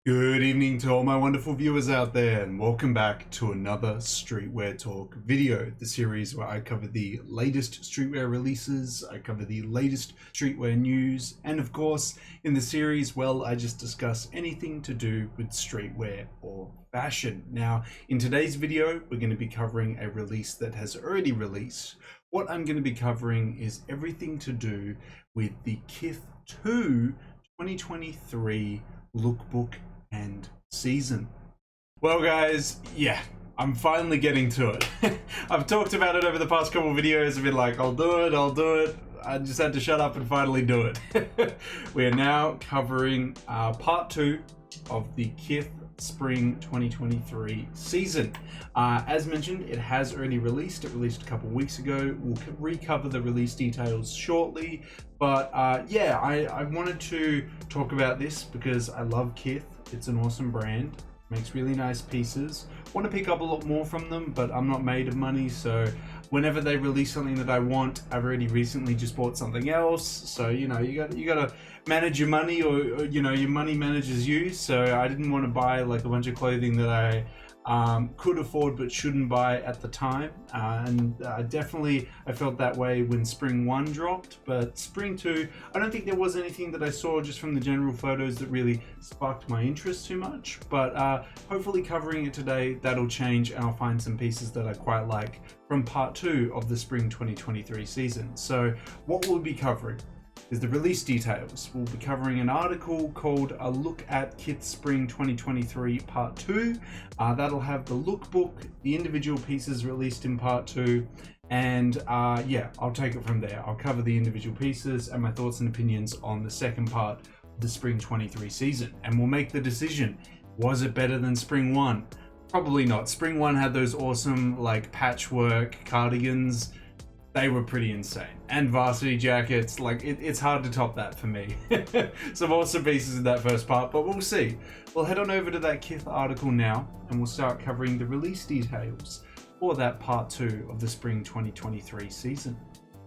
Good evening to all my wonderful viewers out there, and welcome back to another Streetwear Talk video, the series where I cover the latest streetwear releases, I cover the latest streetwear news, and of course, in the series, well, I just discuss anything to do with streetwear or fashion. Now, in today's video, we're going to be covering a release that has already released. What I'm going to be covering is everything to do with the KITH 2023 lookbook and season. Well guys, yeah, I'm finally getting to it. I've talked about it over the past couple of videos. I've been like, I'll do it. I just had to shut up and finally do it. We are now covering part 2 of the KITH Spring 2023 season. As mentioned, it has already released. It released a couple of weeks ago. We'll recover the release details shortly. But yeah, I wanted to talk about this because I love KITH. It's an awesome brand. Makes really nice pieces. Want to pick up a lot more from them, but I'm not made of money, so whenever they release something that I want, I've already recently just bought something else. So you know, you gotta manage your money, or you know, your money manages you. So I didn't want to buy like a bunch of clothing that I could afford but shouldn't buy at the time, and definitely I felt that way when Spring 1 dropped. But Spring 2, I don't think there was anything that I saw just from the general photos that really sparked my interest too much, but hopefully covering it today, that'll change and I'll find some pieces that I quite like from part 2 of the Spring 2023 season. So what we'll be covering is the release details. We'll be covering an article called A Look at KITH Spring 2023 Part 2. That'll have the lookbook, the individual pieces released in Part 2, and yeah, I'll take it from there. I'll cover the individual pieces and my thoughts and opinions on the second part of the Spring 23 season, and we'll make the decision. Was it better than Spring 1? Probably not. Spring 1 had those awesome like patchwork cardigans. They were pretty insane. And varsity jackets, like it's hard to top that for me. Some awesome pieces in that first part, but we'll see. We'll head on over to that KITH article now, and we'll start covering the release details for that part 2 of the Spring 2023 season.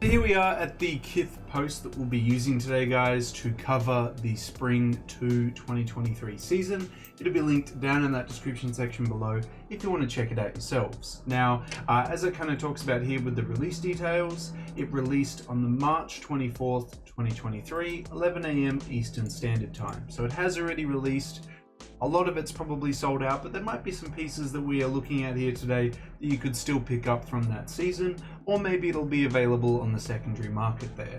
Here we are at the KITH post that we'll be using today, guys, to cover the Spring 2 2023 season. It'll be linked down in that description section below if you want to check it out yourselves. Now, as it kind of talks about here with the release details, it released on the March 24th, 2023, 11 AM Eastern Standard Time. So it has already released. A lot of it's probably sold out, but there might be some pieces that we are looking at here today that you could still pick up from that season, or maybe it'll be available on the secondary market there.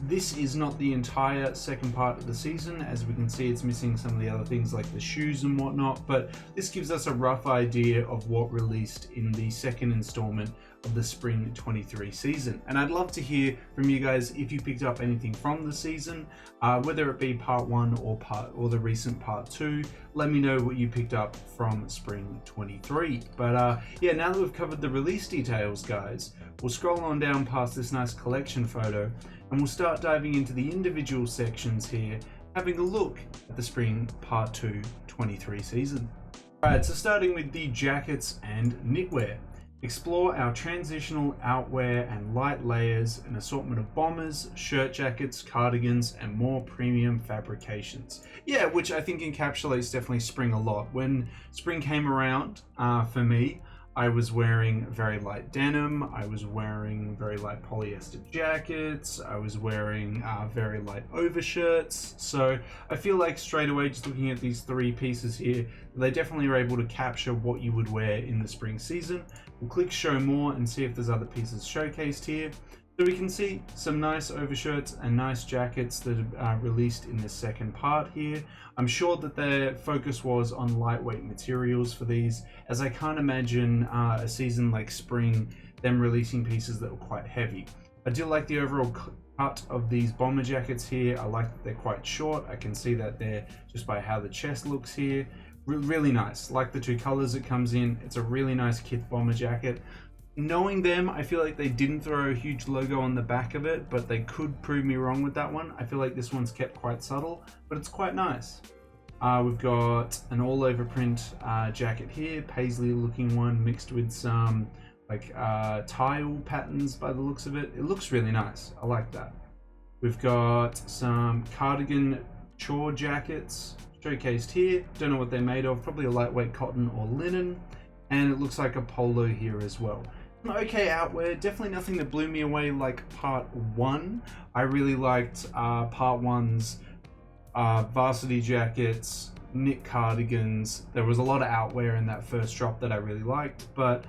This is not the entire second part of the season. As we can see, it's missing some of the other things like the shoes and whatnot, but this gives us a rough idea of what released in the second installment of the Spring 23 season. And I'd love to hear from you guys if you picked up anything from the season, whether it be part 1 or the recent part 2. Let me know what you picked up from Spring 23. But yeah, now that we've covered the release details, guys, we'll scroll on down past this nice collection photo, and we'll start diving into the individual sections here, having a look at the Spring Part 2 23 season. Alright, so starting with the jackets and knitwear. Explore our transitional outwear and light layers, an assortment of bombers, shirt jackets, cardigans, and more premium fabrications. Yeah, which I think encapsulates definitely spring a lot. When spring came around, for me, I was wearing very light denim, I was wearing very light polyester jackets, I was wearing very light overshirts. So I feel like straight away, just looking at these 3 pieces here, they definitely are able to capture what you would wear in the spring season. We'll click show more and see if there's other pieces showcased here. So we can see some nice overshirts and nice jackets that are released in the second part here. I'm sure that their focus was on lightweight materials for these, as I can't imagine a season like spring, them releasing pieces that were quite heavy. I do like the overall cut of these bomber jackets here. I like that they're quite short. I can see that there just by how the chest looks here. Really nice. Like the 2 colors it comes in. It's a really nice KITH bomber jacket. Knowing them, I feel like they didn't throw a huge logo on the back of it, but they could prove me wrong with that one. I feel like this one's kept quite subtle, but it's quite nice. We've got an all over print jacket here, paisley looking one mixed with some like tile patterns by the looks of it. It looks really nice. I like that. We've got some cardigan chore jackets, showcased here. Don't know what they're made of, probably a lightweight cotton or linen. And it looks like a polo here as well. Okay outwear, definitely nothing that blew me away like part 1. I really liked part 1's varsity jackets, knit cardigans. There was a lot of outwear in that first drop that I really liked, but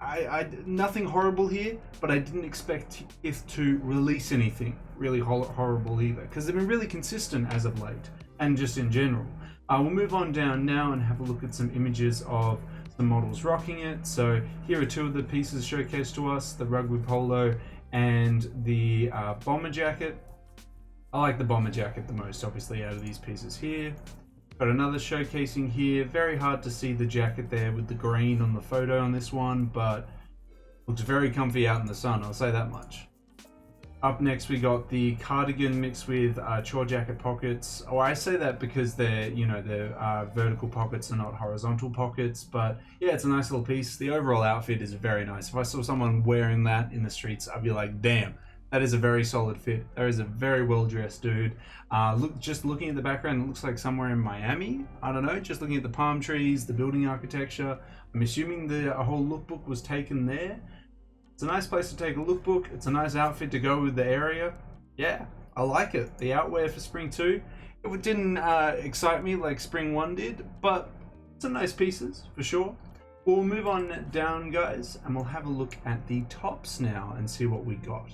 I nothing horrible here, but I didn't expect KITH to release anything really horrible either, because they've been really consistent as of late, and just in general. We'll move on down now and have a look at some images of the models rocking it. So here are 2 of the pieces showcased to us, the rugby polo and the bomber jacket. I like the bomber jacket the most, obviously, out of these pieces here. Got another showcasing here. Very hard to see the jacket there with the green on the photo on this one, but looks very comfy out in the sun, I'll say that much. Up next we got the cardigan mixed with chore jacket pockets. Oh, I say that because they're, you know, they're vertical pockets and not horizontal pockets, but yeah, it's a nice little piece. The overall outfit is very nice. If I saw someone wearing that in the streets, I'd be like, damn, that is a very solid fit. That is a very well-dressed dude. Just looking at the background, it looks like somewhere in Miami. I don't know, just looking at the palm trees, the building architecture. I'm assuming the whole lookbook was taken there. It's a nice place to take a lookbook. It's a nice outfit to go with the area. Yeah, I like it. The outwear for Spring 2, it didn't excite me like Spring 1 did, but some nice pieces for sure. We'll move on down, guys, and we'll have a look at the tops now and see what we got.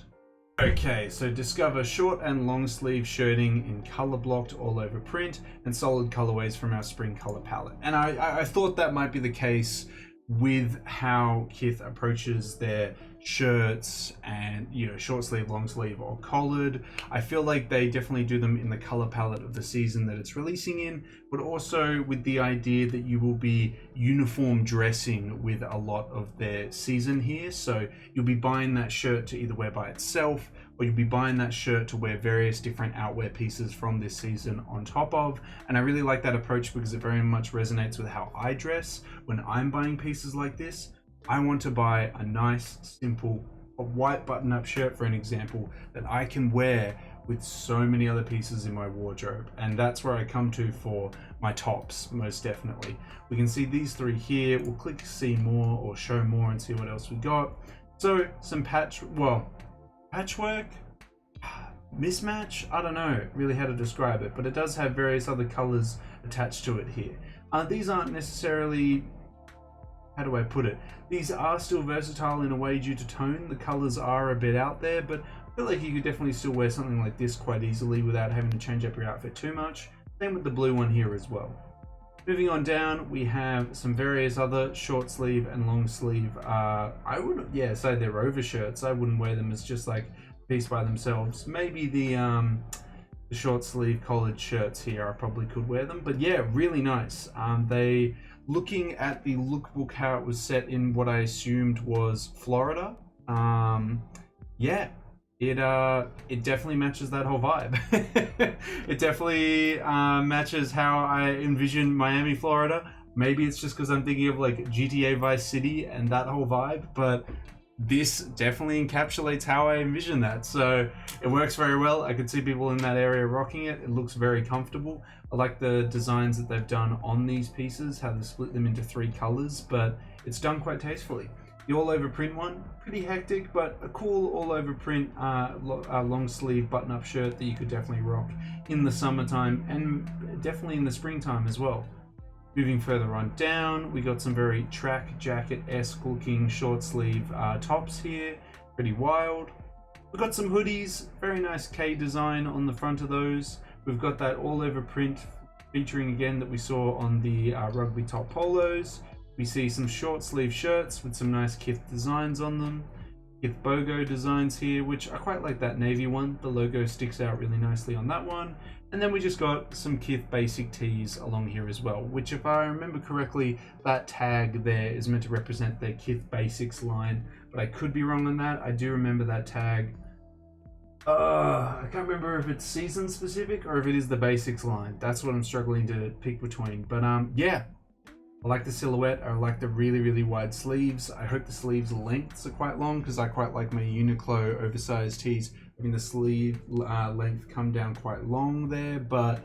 Okay, so discover short and long sleeve shirting in color blocked all over print and solid colorways from our spring color palette. And I thought that might be the case with how KITH approaches their shirts and, you know, short sleeve, long sleeve, or collared. I feel like they definitely do them in the color palette of the season that it's releasing in, but also with the idea that you will be uniform dressing with a lot of their season here. So you'll be buying that shirt to either wear by itself, or you'll be buying that shirt to wear various different outwear pieces from this season on top of. And I really like that approach because it very much resonates with how I dress when I'm buying pieces like this. I want to buy a nice, simple, white button-up shirt, for an example, that I can wear with so many other pieces in my wardrobe. And that's where I come to for my tops, most definitely. We can see these 3 here. We'll click see more or show more and see what else we got. So some patchwork, mismatch, I don't know really how to describe it, but it does have various other colors attached to it here. These aren't necessarily, how do I put it? These are still versatile in a way due to tone. The colors are a bit out there, but I feel like you could definitely still wear something like this quite easily without having to change up your outfit too much. Same with the blue one here as well. Moving on down, we have some various other short sleeve and long sleeve. I wouldn't, say they're overshirts. I wouldn't wear them as just like a piece by themselves. Maybe the short sleeve collared shirts here, I probably could wear them. But yeah, really nice. They, looking at the lookbook, how it was set in what I assumed was Florida. Yeah, it definitely matches that whole vibe. It definitely matches how I envision Miami, Florida. Maybe it's just because I'm thinking of like GTA Vice City and that whole vibe, but this definitely encapsulates how I envision that. So it works very well. I could see people in that area rocking it. It looks very comfortable. I like the designs that they've done on these pieces, how they split them into 3 colors, but it's done quite tastefully. The all over print one, pretty hectic, but a cool all over print long sleeve button up shirt that you could definitely rock in the summertime and definitely in the springtime as well. Moving further on down, we got some very track jacket-esque looking short sleeve tops here, pretty wild. We've got some hoodies, very nice K design on the front of those. We've got that all over print featuring again that we saw on the rugby top polos. We see some short sleeve shirts with some nice KITH designs on them. KITH BOGO designs here, which I quite like that navy one. The logo sticks out really nicely on that one. And then we just got some KITH basic tees along here as well, which if I remember correctly, that tag there is meant to represent their KITH basics line, but I could be wrong on that. I do remember that tag. I can't remember if it's season specific or if it is the basics line. That's what I'm struggling to pick between. But yeah, I like the silhouette. I like the really, really wide sleeves. I hope the sleeves lengths are quite long because I quite like my Uniqlo oversized tees having the sleeve length come down quite long there. But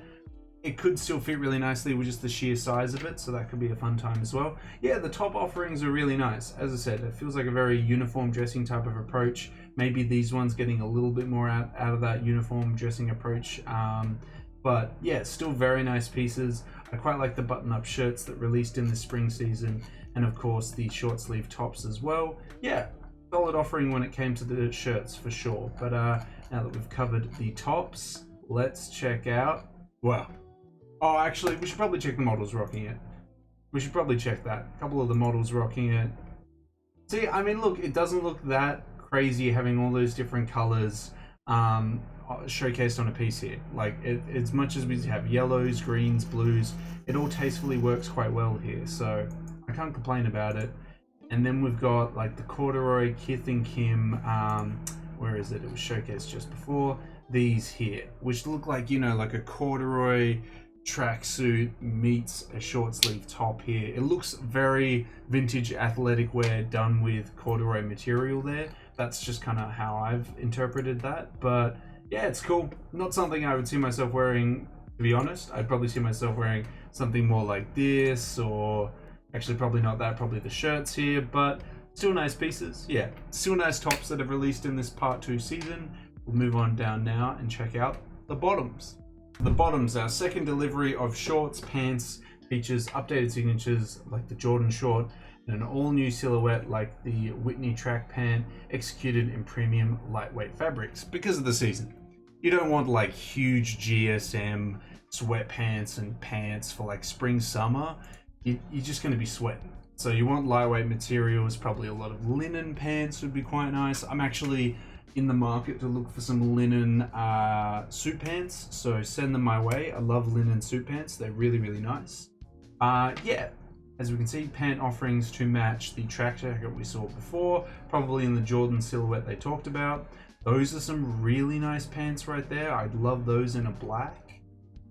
it could still fit really nicely with just the sheer size of it, so that could be a fun time as well. Yeah, the top offerings are really nice. As I said, it feels like a very uniform dressing type of approach. Maybe these ones getting a little bit more out of that uniform dressing approach. But yeah, still very nice pieces. I quite like the button-up shirts that released in the spring season, and of course the short sleeve tops as well. Yeah, solid offering when it came to the shirts for sure. But now that we've covered the tops, let's check out, well, oh, actually, we should probably check the models rocking it. We should probably check that. A couple of the models rocking it. See, I mean, look, it doesn't look that crazy having all those different colors showcased on a piece here. Like, as much as we have yellows, greens, blues, it all tastefully works quite well here. So I can't complain about it. And then we've got like the corduroy Kith and Kim. Where is it? It was showcased just before. These here, which look like, you know, like a corduroy tracksuit meets a short sleeve top here. It looks very vintage athletic wear done with corduroy material there. That's just kind of how I've interpreted that. But yeah, it's cool. Not something I would see myself wearing, to be honest. I'd probably see myself wearing something more like this, or actually probably not that, probably the shirts here, but still nice pieces. Yeah, still nice tops that have released in this part 2 season. We'll move on down now and check out the bottoms. The bottoms, our second delivery of shorts, pants, features updated signatures like the Jordan short and an all new silhouette like the Whitney track pant, executed in premium lightweight fabrics because of the season. You don't want like huge GSM sweatpants and pants for like spring, summer. You're just going to be sweating. So you want lightweight materials, probably a lot of linen pants would be quite nice. I'm actually in the market to look for some linen suit pants, so send them my way. I love linen suit pants. They're really, really nice. Yeah, as we can see, pant offerings to match the track jacket we saw before, probably in the Jordan silhouette they talked about. Those are some really nice pants right there. I'd love those in a black.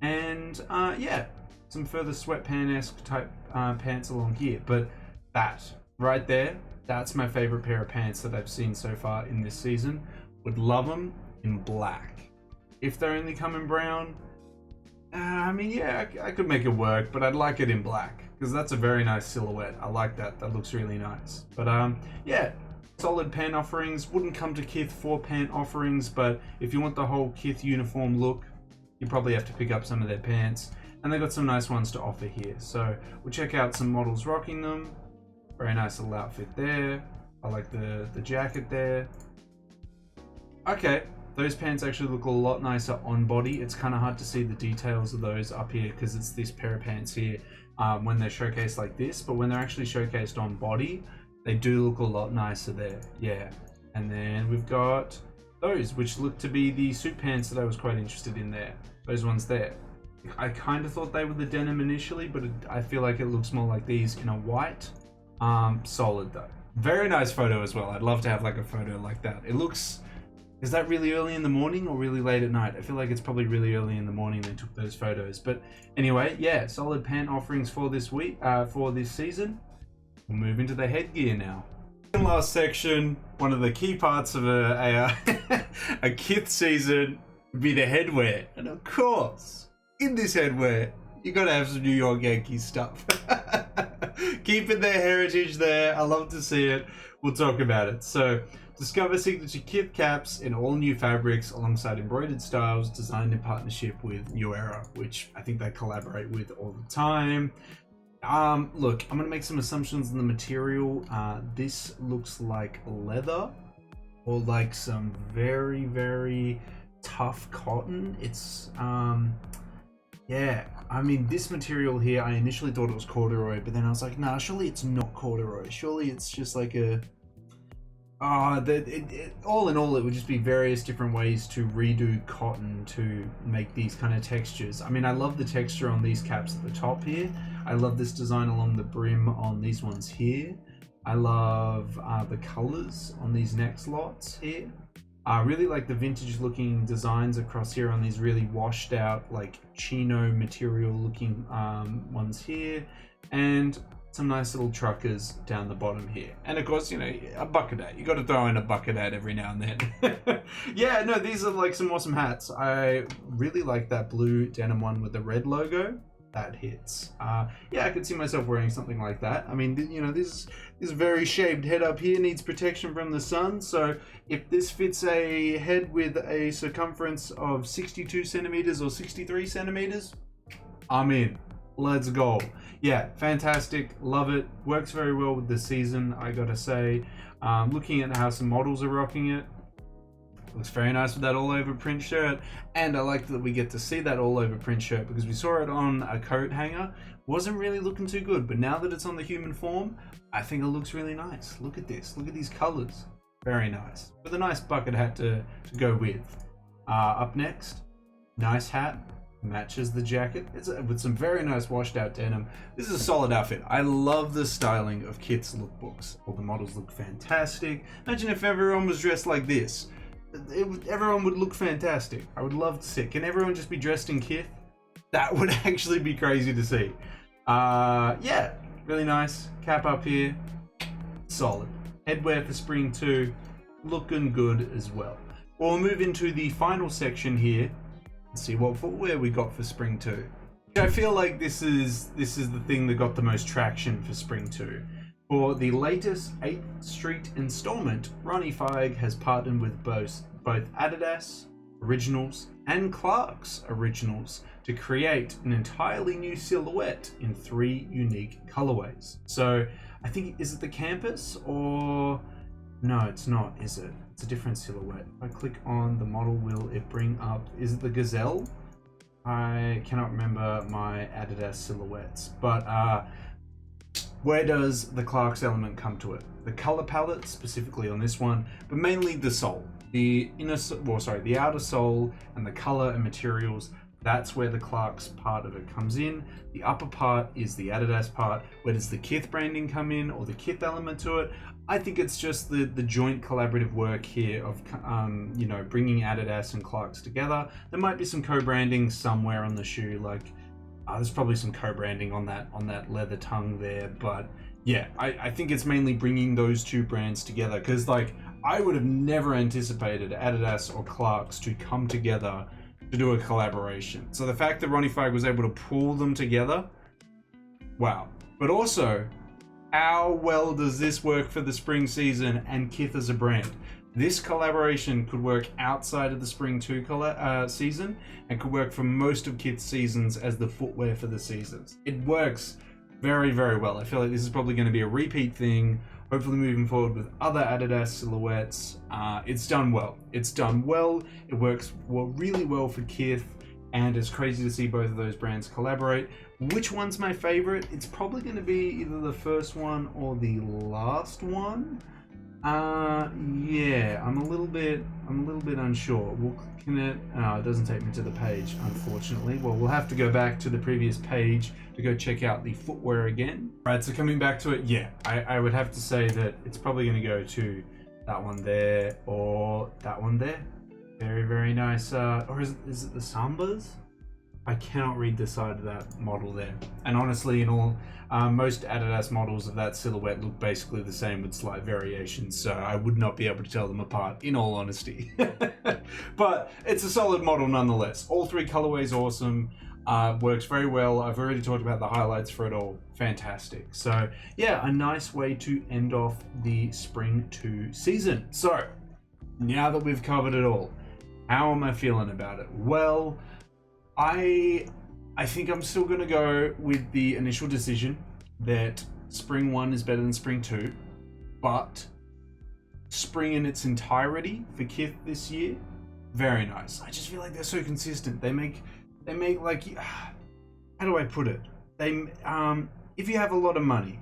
And yeah, some further sweatpant-esque type pants along here. But that right there, that's my favorite pair of pants that I've seen so far in this season. Would love them in black. If they only come in brown, I mean, yeah, I could make it work, but I'd like it in black because that's a very nice silhouette. I like that. That looks really nice. But yeah, solid pant offerings. Wouldn't come to Kith for pant offerings, but if you want the whole Kith uniform look, you probably have to pick up some of their pants. And they got some nice ones to offer here. So we'll check out some models rocking them. Very nice little outfit there. I like the jacket there. Okay, those pants actually look a lot nicer on body. It's kind of hard to see the details of those up here because it's this pair of pants here when they're showcased like this. But when they're actually showcased on body, they do look a lot nicer there. Yeah. And then we've got those, which look to be the suit pants that I was quite interested in there. Those ones there. I kind of thought they were the denim initially, but I feel like it looks more like these in a white. Solid though. Very nice photo as well. I'd love to have like a photo like that. It looks, is that really early in the morning or really late at night? I feel like it's probably really early in the morning they took those photos. But anyway, yeah, solid pant offerings for this week, for this season. We'll move into the headgear now. In last section, one of the key parts of a KITH season would be the headwear. And of course, in this headwear, you gotta have some New York Yankees stuff. Keeping their heritage there. I love to see it. We'll talk about it. So, discover signature KITH caps in all new fabrics alongside embroidered styles designed in partnership with New Era, which I think they collaborate with all the time. Look, I'm gonna make some assumptions on the material. This looks like leather or like some very, very tough cotton. It's yeah, I mean, this material here, I initially thought it was corduroy, but then I was like, nah, surely it's not corduroy. Surely it's just like a all in all, it would just be various different ways to redo cotton to make these kind of textures. I mean, I love the texture on these caps at the top here. I love this design along the brim on these ones here. I love the colors on these next lots here. I really like the vintage looking designs across here on these really washed out like chino material looking ones here, and some nice little truckers down the bottom here. And of course, you know, a bucket hat. You got to throw in a bucket hat every now and then. Yeah, no, these are like some awesome hats. I really like that blue denim one with the red logo. That hits. Yeah, I could see myself wearing something like that. I mean, you know, this very shaped head up here needs protection from the sun. So if this fits a head with a circumference of 62 centimeters or 63 centimeters, I'm in. Let's go. Yeah, fantastic. Love it. Works very well with the season, I gotta say. Looking at how some models are rocking it, looks very nice with that all over print shirt. And I like that we get to see that all over print shirt because we saw it on a coat hanger. Wasn't really looking too good, but now that it's on the human form, I think it looks really nice. Look at this. Look at these colors. Very nice. With a nice bucket hat to go with. Up next, nice hat. Matches the jacket. It's with some very nice washed out denim. This is a solid outfit. I love the styling of KITH's lookbooks. All the models look fantastic. Imagine if everyone was dressed like this. Everyone would look fantastic. I would love to see it. Can everyone just be dressed in KITH? That would actually be crazy to see. Yeah, really nice. Cap up here. Solid. Headwear for spring 2. Looking good as well. We'll move into the final section here. See what footwear we got for spring 2. I feel like this is the thing that got the most traction for spring 2. For the latest 8th Street installment, Ronnie Feig has partnered with both Adidas Originals and Clarks Originals to create an entirely new silhouette in 3 unique colorways. So I think, is it the campus or no, it's not, is it? It's a different silhouette. If I click on the model, will it bring up, is it the Gazelle? I cannot remember my Adidas silhouettes, but where does the Clarks element come to it? The color palette, specifically on this one, but mainly the sole. The the outer sole and the color and materials, that's where the Clarks part of it comes in. The upper part is the Adidas part. Where does the KITH branding come in, or the KITH element to it? I think it's just the joint collaborative work here of you know, bringing Adidas and Clarks together. There might be some co-branding somewhere on the shoe, like there's probably some co-branding on that leather tongue there, but yeah, I think it's mainly bringing those two brands together, because like I would have never anticipated Adidas or Clarks to come together to do a collaboration. So the fact that Ronnie Feig was able to pull them together, wow. But also, how well does this work for the spring season and KITH as a brand? This collaboration could work outside of the spring 2 season and could work for most of KITH's seasons as the footwear for the seasons. It works very, very well. I feel like this is probably going to be a repeat thing, hopefully moving forward with other Adidas silhouettes. It's done well. It's done well. It works really well for KITH, and it's crazy to see both of those brands collaborate. Which one's my favorite? It's probably going to be either the first one or the last one. Yeah, I'm a little bit unsure. We'll click in it. It doesn't take me to the page, unfortunately. Well, we'll have to go back to the previous page to go check out the footwear again. Right, so coming back to it, yeah, I would have to say that it's probably going to go to that one there or that one there. Very, very nice. Or is it the Sambas? I cannot read the side of that model there. And honestly, in all, most Adidas models of that silhouette look basically the same with slight variations, so I would not be able to tell them apart, in all honesty. But it's a solid model nonetheless. All 3 colorways awesome. Works very well. I've already talked about the highlights for it all. Fantastic. So yeah, a nice way to end off the spring 2 season. So now that we've covered it all, how am I feeling about it? Well, I think I'm still going to go with the initial decision that spring 1 is better than spring 2, but spring in its entirety for KITH this year, very nice. I just feel like they're so consistent. They make like, how do I put it? If you have a lot of money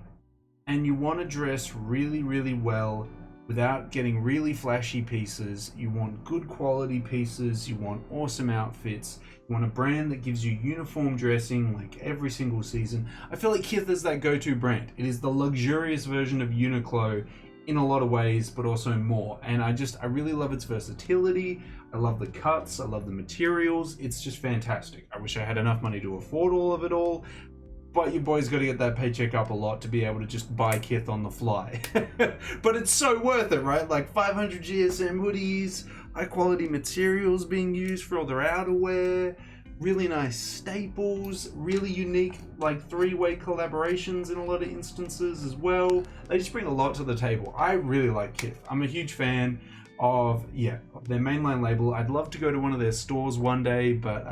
and you want to dress really, really well without getting really flashy pieces, you want good quality pieces, you want awesome outfits, you want a brand that gives you uniform dressing like every single season, I feel like KITH is that go-to brand. It is the luxurious version of Uniqlo in a lot of ways, but also more. And I really love its versatility. I love the cuts, I love the materials. It's just fantastic. I wish I had enough money to afford all of it all, but your boy's got to get that paycheck up a lot to be able to just buy Kith on the fly. But it's so worth it, right? Like 500 GSM hoodies, high quality materials being used for all their outerwear, really nice staples, really unique like three-way collaborations in a lot of instances as well. They just bring a lot to the table. I really like Kith. I'm a huge fan of their mainline label. I'd love to go to one of their stores one day, but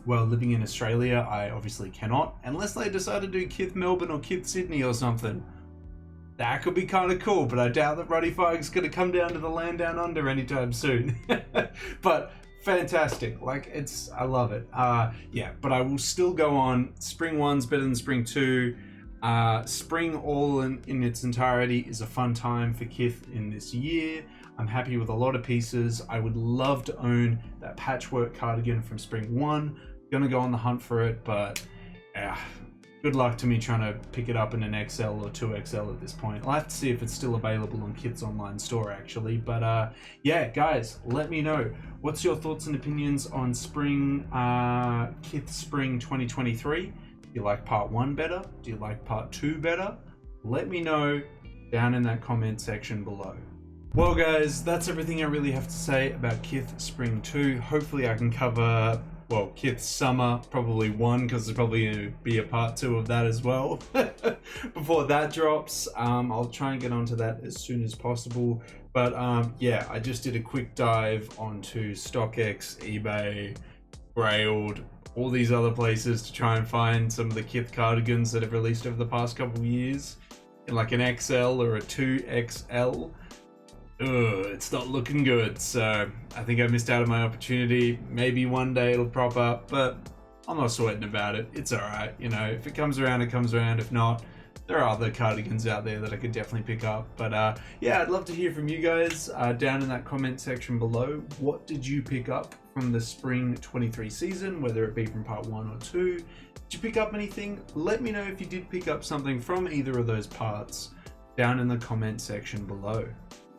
well, living in Australia, I obviously cannot, unless they decide to do KITH Melbourne or KITH Sydney or something. That could be kind of cool, but I doubt that Ruddy Fug's gonna come down to the land down under anytime soon. But fantastic, like I love it. But I will still go on. Spring 1's better than Spring 2. Spring all in its entirety is a fun time for Kith in this year. I'm happy with a lot of pieces. I would love to own that patchwork cardigan from Spring 1. Gonna go on the hunt for it, but good luck to me trying to pick it up in an XL or 2XL at this point. I'll have to see if it's still available on Kith's online store actually. But yeah, guys, let me know. What's your thoughts and opinions on Spring, KITH Spring 2023? Do you like part 1 better? Do you like part 2 better? Let me know down in that comment section below. Well guys, that's everything I really have to say about KITH Spring 2. Hopefully I can cover, well, KITH Summer, probably 1, because there's probably going to be a part 2 of that as well. Before that drops, I'll try and get onto that as soon as possible. But yeah, I just did a quick dive onto StockX, eBay, Grailed, all these other places to try and find some of the KITH cardigans that have released over the past couple of years in like an XL or a 2XL. It's not looking good, so I think I missed out on my opportunity. Maybe one day it'll prop up, but I'm not sweating about it. It's alright, you know, if it comes around, it comes around. If not, there are other cardigans out there that I could definitely pick up. But yeah, I'd love to hear from you guys down in that comment section below. What did you pick up from the Spring 23 season, whether it be from part 1 or 2? Did you pick up anything? Let me know if you did pick up something from either of those parts down in the comment section below.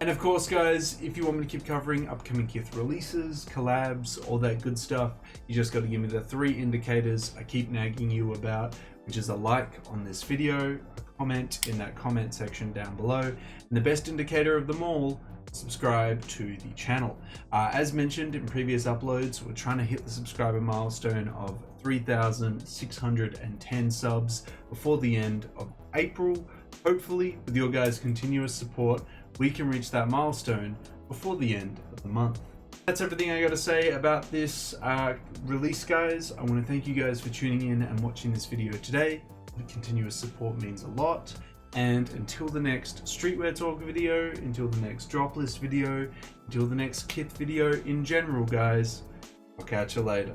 And of course guys, if you want me to keep covering upcoming KITH releases, collabs, all that good stuff, you just got to give me the 3 indicators I keep nagging you about, which is a like on this video, a comment in that comment section down below, and the best indicator of them all, subscribe to the channel. As mentioned in previous uploads, we're trying to hit the subscriber milestone of 3,610 subs before the end of April. Hopefully, with your guys' continuous support, we can reach that milestone before the end of the month. That's everything I got to say about this release, guys. I want to thank you guys for tuning in and watching this video today. The continuous support means a lot. And until the next Streetwear Talk video, until the next drop list video, until the next KITH video in general, guys, I'll catch you later.